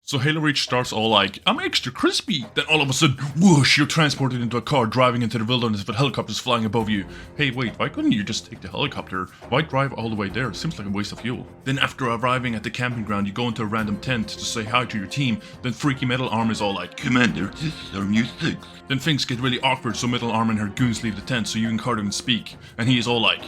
So Halo Reach starts all like, I'm extra crispy. Then all of a sudden, whoosh, you're transported into a car driving into the wilderness with helicopters flying above you. Hey, wait, why couldn't you just take the helicopter? Why drive all the way there? Seems like a waste of fuel. Then after arriving at the camping ground, you go into a random tent to say hi to your team. Then Freaky Metal Arm is all like, Commander, this is our new six. Then things get really awkward, so Metal Arm and her goons leave the tent so you and Carter can speak. And he is all like,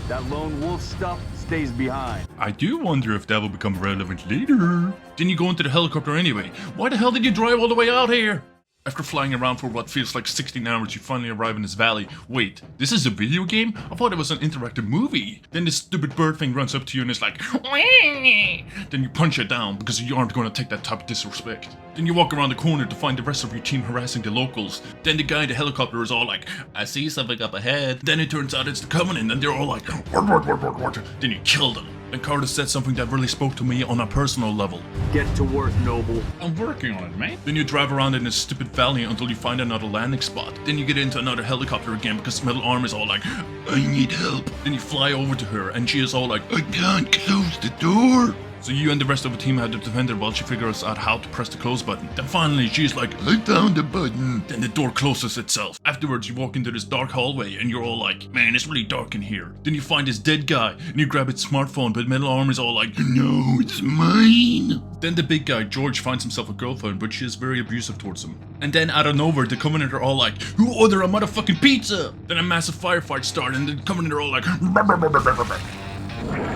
that lone wolf stuff stays behind. I do wonder if that will become relevant later. Then you go into the helicopter anyway. Why the hell did you drive all the way out here? After flying around for what feels like 16 hours, you finally arrive in this valley. Wait, this is a video game? I thought it was an interactive movie. Then this stupid bird thing runs up to you and is like, Wee! Then you punch it down because you aren't going to take that type of disrespect. Then you walk around the corner to find the rest of your team harassing the locals. Then the guy in the helicopter is all like, I see something up ahead. Then it turns out it's the Covenant and they're all like, what? Then you kill them. Then Carter said something that really spoke to me on a personal level. Get to work, Noble. I'm working on it, mate. Then you drive around in this stupid valley until you find another landing spot. Then you get into another helicopter again because Metal Arm is all like, I need help. Then you fly over to her and she is all like, I can't close the door. So you and the rest of the team have to defend her while she figures out how to press the close button. Then finally she's like, I found the button. Then the door closes itself. Afterwards you walk into this dark hallway and you're all like, man, it's really dark in here. Then you find this dead guy and you grab his smartphone, but Metal Arm is all like, no, it's mine. Then the big guy, George, finds himself a girlfriend, but she is very abusive towards him. And then out of nowhere, the Covenant are all like, who ordered a motherfucking pizza? Then a massive firefight starts and the Covenant are all like,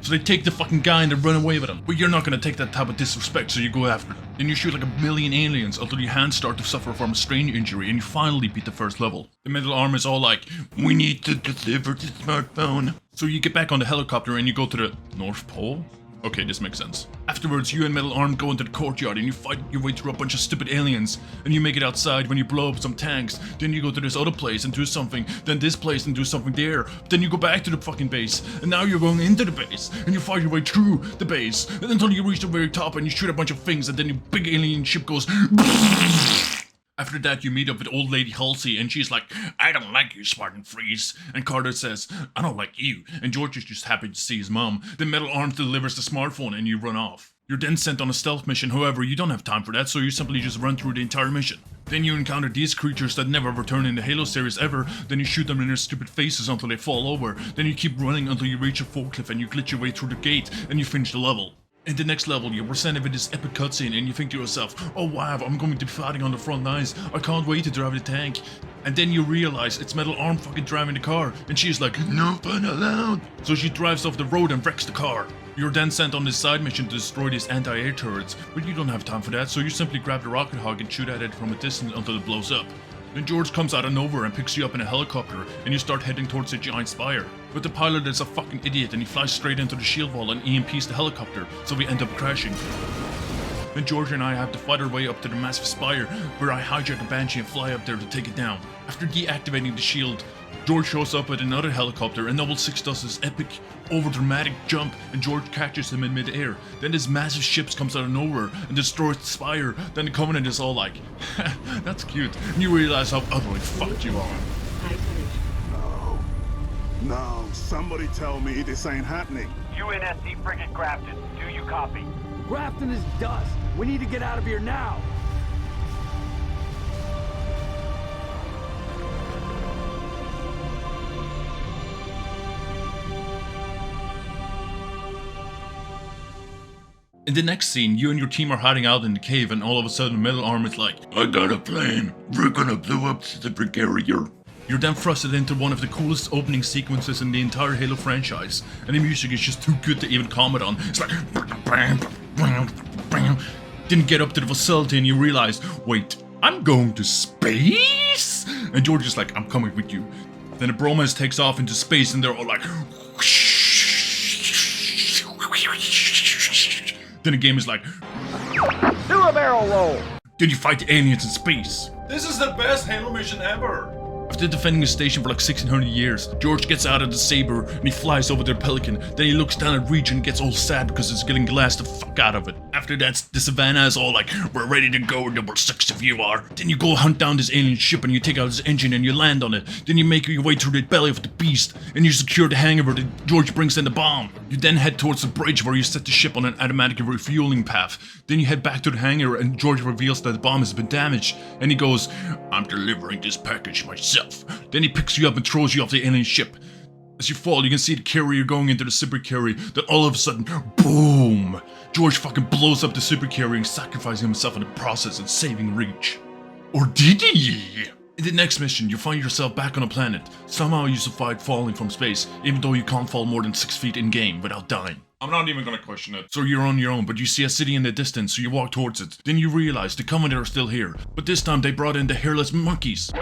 so they take the fucking guy and they run away with him. But you're not gonna take that type of disrespect, so you go after them. Then you shoot like a million aliens until your hands start to suffer from a strain injury and you finally beat the first level. The Metal Arm is all like, we need to deliver the smartphone. So you get back on the helicopter and you go to the North Pole? Okay, this makes sense. Afterwards, you and Metal Arm go into the courtyard and you fight your way through a bunch of stupid aliens. And you make it outside when you blow up some tanks. Then you go to this other place and do something. Then this place and do something there. Then you go back to the fucking base. And now you're going into the base. And you fight your way through the base. And until you reach the very top and you shoot a bunch of things. And then your big alien ship goes... After that, you meet up with old lady Halsey, and she's like, I don't like you, Spartan Freeze. And Carter says, I don't like you. And George is just happy to see his mom. Then Metal Arm delivers the smartphone, and you run off. You're then sent on a stealth mission, however, you don't have time for that, so you simply just run through the entire mission. Then you encounter these creatures that never return in the Halo series ever. Then you shoot them in their stupid faces until they fall over. Then you keep running until you reach a forklift, and you glitch your way through the gate, and you finish the level. In the next level, you're presented with this epic cutscene and you think to yourself, oh wow, I'm going to be fighting on the front lines, I can't wait to drive the tank. And then you realize it's Metal Arm fucking driving the car, and she's like, no fun allowed. So she drives off the road and wrecks the car. You're then sent on this side mission to destroy these anti-air turrets, but you don't have time for that, so you simply grab the rocket hog and shoot at it from a distance until it blows up. Then George comes out of nowhere and picks you up in a helicopter, and you start heading towards the giant spire. But the pilot is a fucking idiot and he flies straight into the shield wall and EMPs the helicopter, so we end up crashing. Then George and I have to fight our way up to the massive spire, where I hijack a Banshee and fly up there to take it down. After deactivating the shield, George shows up with another helicopter and Noble 6 does this epic, over-dramatic jump and George catches him in mid-air. Then this massive ship comes out of nowhere and destroys the spire. Then the Covenant is all like, that's cute. And you realize how utterly fucked you are. No, somebody tell me this ain't happening. UNSC frigate Grafton, do you copy? Grafton is dust. We need to get out of here now. In the next scene, you and your team are hiding out in the cave and all of a sudden Metal Arm is like, I got a plan. We're gonna blow up the carrier. You're then thrusted into one of the coolest opening sequences in the entire Halo franchise, and the music is just too good to even comment on. It's like, then get up to the facility and you realize, wait, I'm going to space? And George is like, I'm coming with you. Then the bromance takes off into space and they're all like, then the game is like, Do a barrel roll. Then you fight the aliens in space. This is the best Halo mission ever! After defending his station for like 1600 years, George gets out of the Saber and he flies over to the Pelican. Then he looks down at Reach and gets all sad because it's getting glassed the fuck out of it. After that, the Savannah is all like, we're ready to go, number 6 if you are. Then you go hunt down this alien ship and you take out his engine and you land on it. Then you make your way through the belly of the beast and you secure the hangar where George brings in the bomb. You then head towards the bridge where you set the ship on an automatic refueling path. Then you head back to the hangar and George reveals that the bomb has been damaged. And he goes, I'm delivering this package myself. Then he picks you up and throws you off the alien ship. As you fall, you can see the carrier going into the super carrier. Then all of a sudden, boom! George fucking blows up the super carrier and sacrificing himself in the process and saving Reach. Or did he? In the next mission, you find yourself back on a planet. Somehow you survived falling from space, even though you can't fall more than 6 feet in game without dying. I'm not even gonna question it. So you're on your own, but you see a city in the distance, so you walk towards it. Then you realize the Covenant are still here, but this time they brought in the hairless monkeys.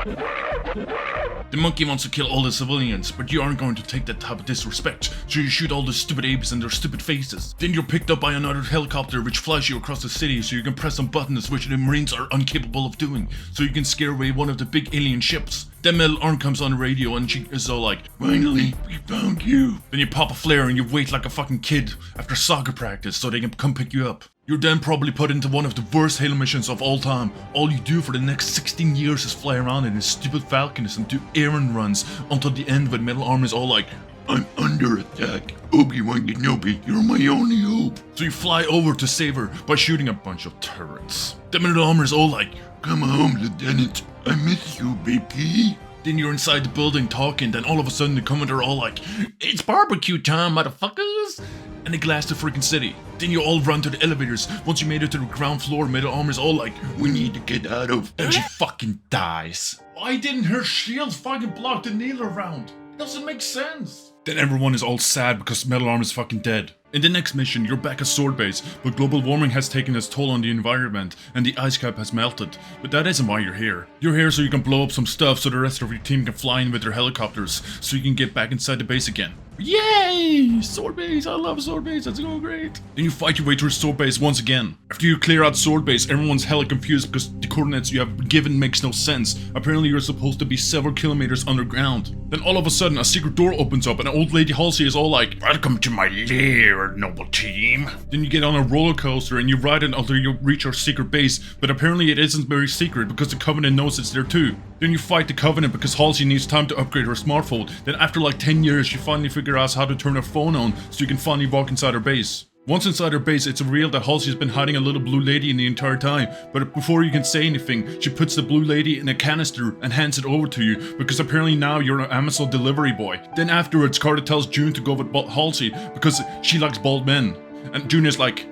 The monkey wants to kill all the civilians, but you aren't going to take that type of disrespect, so you shoot all the stupid apes and their stupid faces. Then you're picked up by another helicopter which flies you across the city so you can press some buttons which the Marines are incapable of doing, so you can scare away one of the big alien ships. Then Metal Arm comes on the radio and she is all like, finally, we found you. Then you pop a flare and you wait like a fucking kid after soccer practice so they can come pick you up. You're then probably put into one of the worst Halo missions of all time. All you do for the next 16 years is fly around in a stupid Falconist and do errand runs until the end when Metal Arm is all like, I'm under attack. Obi-Wan Kenobi, you're my only hope. So you fly over to save her by shooting a bunch of turrets. The Metal Armor is all like, come home, Lieutenant. I miss you, baby. Then you're inside the building talking, then all of a sudden the Covenant are all like, it's barbecue time, motherfuckers! And they glass the freaking city. Then you all run to the elevators. Once you made it to the ground floor, Metal Armor's all like, we need to get out of. And she fucking dies. Why didn't her shield fucking block the needler round? Doesn't make sense. Then everyone is all sad because Metal Arm is fucking dead. In the next mission, you're back at Sword Base, but global warming has taken its toll on the environment and the ice cap has melted. But that isn't why you're here. You're here so you can blow up some stuff so the rest of your team can fly in with their helicopters, so you can get back inside the base again. Yay! Sword Base, I love Sword Base, that's going great. Then you fight your way through Sword Base once again. After you clear out Sword Base, everyone's hella confused because the coordinates you have been given makes no sense. Apparently you're supposed to be several kilometers underground. Then all of a sudden a secret door opens up and old lady Halsey is all like, welcome to my lair, noble team. Then you get on a roller coaster and you ride it until you reach our secret base, but apparently it isn't very secret because the Covenant knows it's there too. Then you fight the Covenant because Halsey needs time to upgrade her smartphone. Then after like 10 years, you finally figure out how to turn her phone on so you can finally walk inside her base. Once inside her base, it's revealed that Halsey has been hiding a little blue lady in the entire time, but before you can say anything, she puts the blue lady in a canister and hands it over to you, because apparently now you're an Amazon delivery boy. Then afterwards, Carter tells June to go with Halsey because she likes bald men, and June is like,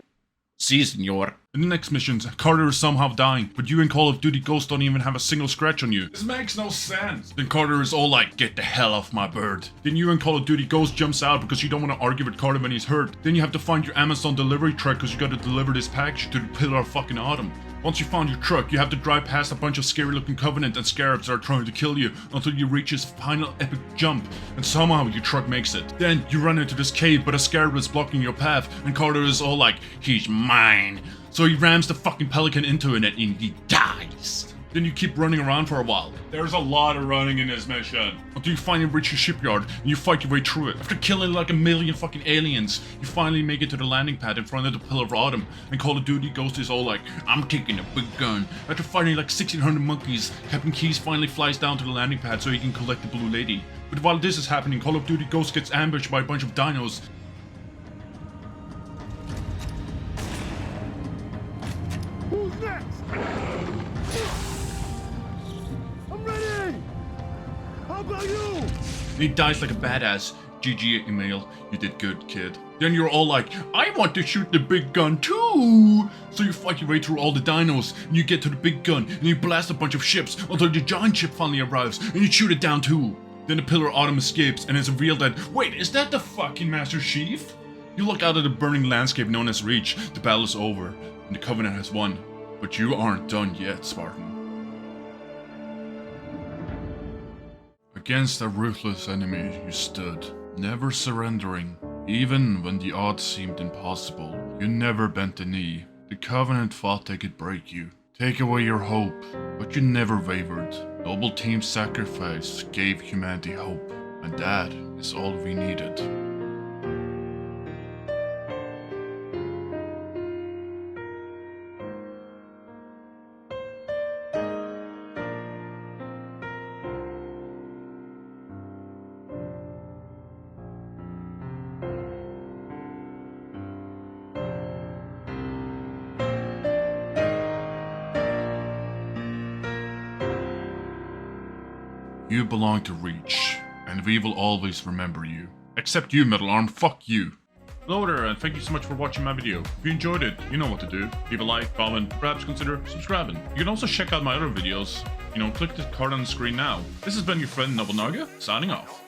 si, senor. In the next missions, Carter is somehow dying, but you and Call of Duty Ghost don't even have a single scratch on you. This makes no sense. Then Carter is all like, get the hell off my bird. Then you and Call of Duty Ghost jumps out because you don't want to argue with Carter when he's hurt. Then you have to find your Amazon delivery truck because you gotta deliver this package to the Pillar of fucking Autumn. Once you found your truck, you have to drive past a bunch of scary looking Covenant and Scarabs that are trying to kill you until you reach his final epic jump, and somehow your truck makes it. Then you run into this cave, but a Scarab is blocking your path, and Carter is all like, he's mine. So he rams the fucking Pelican into it and he dies. Then you keep running around for a while. There's a lot of running in this mission. Until you finally reach your shipyard and you fight your way through it. After killing like a million fucking aliens, you finally make it to the landing pad in front of the Pillar of Autumn, and Call of Duty Ghost is all like, I'm taking a big gun. After fighting like 1600 monkeys, Captain Keyes finally flies down to the landing pad so he can collect the blue lady. But while this is happening, Call of Duty Ghost gets ambushed by a bunch of dinos. Who's next? I'm ready! How about you? And he dies like a badass. GG, Emil, you did good, kid. Then you're all like, I want to shoot the big gun too! So you fight your way through all the dinos, and you get to the big gun, and you blast a bunch of ships until the giant ship finally arrives, and you shoot it down too. Then the Pillar of Autumn escapes, and it's revealed that, wait, is that the fucking Master Chief? You look out at the burning landscape known as Reach. The battle is over, and the Covenant has won. But you aren't done yet, Spartan. Against a ruthless enemy you stood, never surrendering. Even when the odds seemed impossible, you never bent the knee. The Covenant thought they could break you, take away your hope, but you never wavered. Noble Team's sacrifice gave humanity hope, and that is all we needed. You belong to Reach, and we will always remember you. Except you, Metal Arm, fuck you. Hello there, and thank you so much for watching my video. If you enjoyed it, you know what to do. Leave a like, comment, perhaps consider subscribing. You can also check out my other videos. Click the card on the screen now. This has been your friend Nobelnaga, signing off.